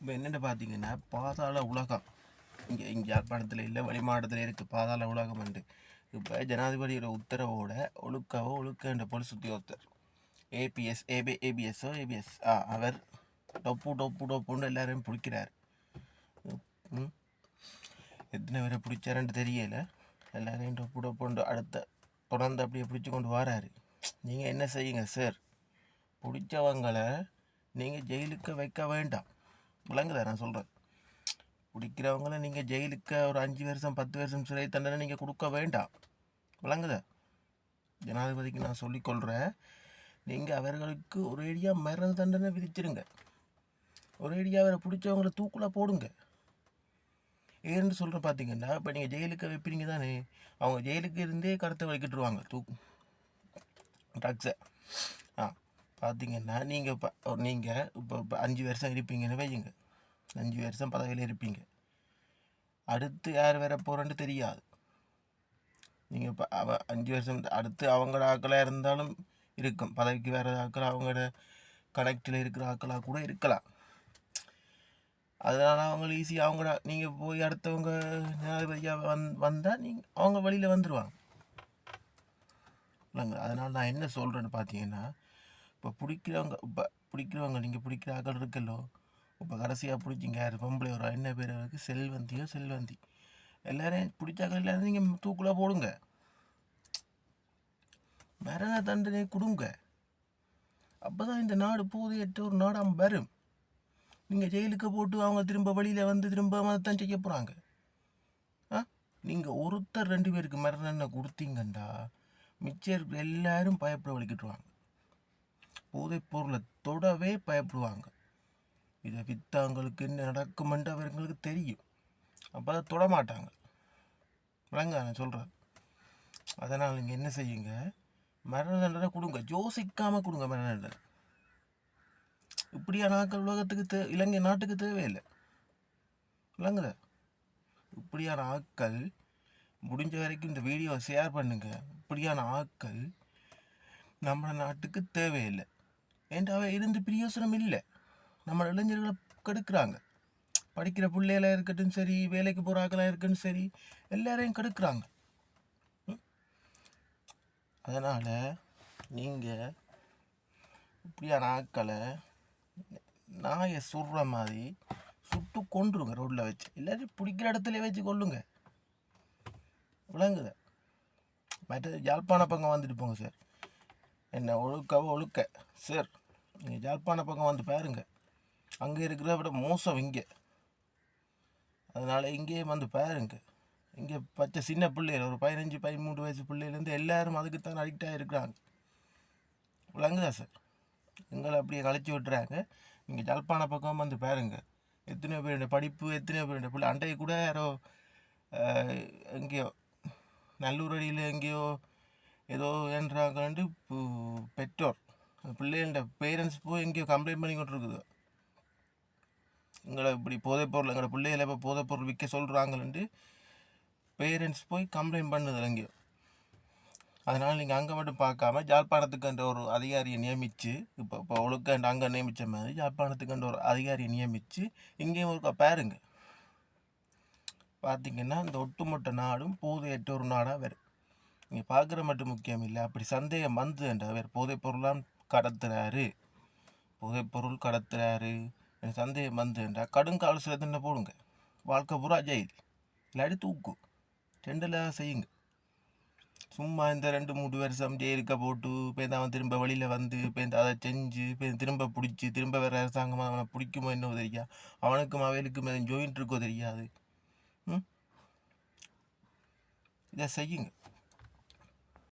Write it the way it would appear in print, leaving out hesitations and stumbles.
இப்போ என்னென்னு பார்த்தீங்கன்னா பாதாள உலகம் இங்கே யாழ்ப்பாணத்தில் இல்லை வெளிமாவட்டத்தில் இருக்குது பாதாள உலகம் உண்டு. இப்போ ஜனாதிபதியோட உத்தரவோட ஒழுக்கன்ற போலீஸ் உத்தியோகத்தர் ஏபிஎஸ் அவர் டொப்புன்னு எல்லாரையும் பிடிக்கிறார். எத்தனை பேரை பிடிச்சாருன்னு தெரியல. எல்லாரையும் டொப்புண்டு அடுத்த தொடர்ந்து அப்படியே பிடிச்சி கொண்டு வராரு. நீங்கள் என்ன செய்யுங்க சார், பிடிச்சவங்களை நீங்கள் ஜெயிலுக்கு வைக்க வேண்டாம். விளங்குதா நான் சொல்கிறேன்? பிடிக்கிறவங்கள நீங்கள் ஜெயிலுக்கு ஒரு 5 வருஷம் 10 வருஷம் சிறை தண்டனை நீங்கள் கொடுக்க வேண்டாம். விளங்குதா? ஜனாதிபதிக்கு நான் சொல்லிக்கொள்கிறேன், நீங்கள் அவர்களுக்கு ஒரேடியாக மரண தண்டனை விதிச்சிருங்க. ஒரேடியாக அவரை பிடிச்சவங்களை தூக்கில் போடுங்க. ஏன்னு சொல்கிற பார்த்தீங்கன்னா, இப்போ நீங்கள் ஜெயிலுக்கு வைப்பீங்க தானே, அவங்க ஜெயிலுக்கு இருந்தே கருத்தை வலிக்கிட்டுருவாங்க ட்ரக்ஸை. பார்த்தீங்கன்னா நீங்கள் இப்போ 5 வருஷம் இருப்பீங்கன்னு வையுங்க. 5 வருஷம் பதவியில் இருப்பீங்க. அடுத்து யார் வர போகிறேன்னு தெரியாது. நீங்கள் இப்போ 5 வருஷம் அடுத்து அவங்களோட ஆக்களாக இருந்தாலும் இருக்கும். பதவிக்கு வேறு ஆக்கள் அவங்களோட கனெக்டில் இருக்கிற ஆக்களாக கூட இருக்கலாம். அதனால் அவங்க ஈஸியாக அவங்களோட நீங்கள் போய் அடுத்தவங்க ஜனாதிபதியாக வந்தால் அவங்க வழியில் வந்துடுவாங்க. இல்லைங்க, அதனால் நான் என்ன சொல்கிறேன்னு பார்த்தீங்கன்னா, இப்போ பிடிக்கிறவங்க நீங்கள் பிடிக்கிற ஆக்கள் இருக்கல்லோ, இப்போ கடைசியாக பிடிச்சிங்க யார் பொம்பளை ஒரு என்ன பேர் இருக்குது, செல்வந்தி எல்லோரையும் பிடிச்சாக்கள் எல்லாரும் நீங்கள் தூக்கில் போடுங்க. மரண தண்டனை கொடுங்க. அப்போ தான் இந்த நாடு போதையற்ற ஒரு நாடாக வரும். நீங்கள் ஜெயிலுக்கு போட்டு அவங்க திரும்ப வழியில் வந்து திரும்ப தான் செய்ய போகிறாங்க. நீங்கள் ஒருத்தர் 2 பேருக்கு மரண கொடுத்தீங்கண்டா மிச்சர் எல்லாரும் பயப்பட வலிக்கிட்டுருவாங்க. போதைப் பொருளை தொடவே பயப்படுவாங்க. இதை விற்றவங்களுக்கு என்ன நடக்குமென்று அவங்களுக்கு தெரியும். அப்போ அதை தொட மாட்டாங்க. விளங்க நான் சொல்கிறேன். அதனால் நீங்கள் என்ன செய்யுங்க, மரண தண்டனை கொடுங்க. யோசிக்காமல் கொடுங்க மரண தண்டனை. இப்படியான ஆக்கள் உலகத்துக்கு இலங்கை நாட்டுக்கு தேவையில்லை. விளங்குத? இப்படியான ஆக்கள் முடிஞ்ச வரைக்கும் இந்த வீடியோவை ஷேர் பண்ணுங்க. இப்படியான ஆக்கள் நம்ம நாட்டுக்கு தேவையில்லை. ஏன்டாவே இருந்து பிரயோசனம் இல்லை. நம்ம இளைஞர்களை கெடுக்கிறாங்க. படிக்கிற பிள்ளைகளாக இருக்கட்டும் சரி, வேலைக்கு போகிற ஆக்களாக இருக்கட்டும் சரி, எல்லாரையும் கெடுக்கிறாங்க. அதனால் நீங்கள் இப்படியான ஆக்களை நாயை சுடுற மாதிரி சுட்டு கொண்டுருங்க. ரோட்டில் வச்சு எல்லாரையும் பிடிக்கிற இடத்துல வச்சு கொள்ளுங்க. விளங்குத? மற்ற யாழ்ப்பாண பக்கம் வந்துட்டு போங்க சார். என்ன ஒழுக்க சார், நீங்கள் யாழ்ப்பாண பக்கம் வந்து பாருங்க. அங்கே இருக்கிறத விட மோசம் இங்கே. அதனால் இங்கேயே வந்து பாருங்க. இங்கே பச்சை சின்ன பிள்ளைகள் ஒரு 15-13 வயசு பிள்ளையிலேருந்து எல்லாரும் அதுக்குத்தான் அடிக்டாக இருக்கிறாங்க. விளங்குதா சார்? எங்களை அப்படியே கழிச்சு விட்டுறாங்க. நீங்கள் யாழ்ப்பாண பக்கம் வந்து பாருங்க. எத்தனையோ பேருடைய படிப்பு, எத்தனையோ பேருடைய பிள்ளை. அண்டையை கூட யாரோ எங்கேயோ நல்லூர் அடியில் எங்கேயோ ஏதோ என்றாங்கன்ட்டு பெற்றோர் பிள்ளைகள பேரண்ட்ஸ் போய் எங்கேயோ கம்ப்ளைண்ட் பண்ணி கொண்டு இருக்குது. எங்களை இப்படி போதைப்பொருள் எங்களோட பிள்ளைகளை இப்போ போதைப்பொருள் விற்க சொல்கிறாங்கன்ட்டு பேரண்ட்ஸ் போய் கம்ப்ளைண்ட் பண்ணுது எங்கேயோ. அதனால் நீங்கள் அங்கே மட்டும் பார்க்காம யாழ்ப்பாணத்துக்குன்ற ஒரு அதிகாரியை நியமித்து, இப்போ ஒழுக்கண்டு அங்கே நியமித்த மாதிரி யாழ்ப்பாணத்துக்குன்ற ஒரு அதிகாரியை நியமித்து இங்கேயும் ஒரு பாருங்க. பார்த்திங்கன்னா இந்த ஒட்டுமொத்த நாடும் போதையற்ற ஒரு நாடாக வரும். நீங்கள் பார்க்குற மட்டும் முக்கியம் இல்லை. அப்படி சந்தேகம் வந்து என்றவர் போதைப்பொருளாம் கடத்துறாரு, போதைப்பொருள் கடத்துறாரு சந்தேகம் வந்து என்றால் கடுங்கால சில தண்டனை போடுங்க. வாழ்க்கை பூரா ஜெயில் இல்லாடி தூக்கு, 2ல் செய்யுங்க. சும்மா இந்த 2-3 வருஷம் ஜெயிலுக்க போட்டு அவன் திரும்ப வழியில் வந்து அதை செஞ்சு திரும்ப பிடிச்சி திரும்ப வேறு அரசாங்கம் அவனை பிடிக்குமோ என்னவோ தெரியா, அவனுக்கும் அவைகளுக்கும் ஜாயிண்ட் இருக்கோ தெரியாது. இதை செய்யுங்க.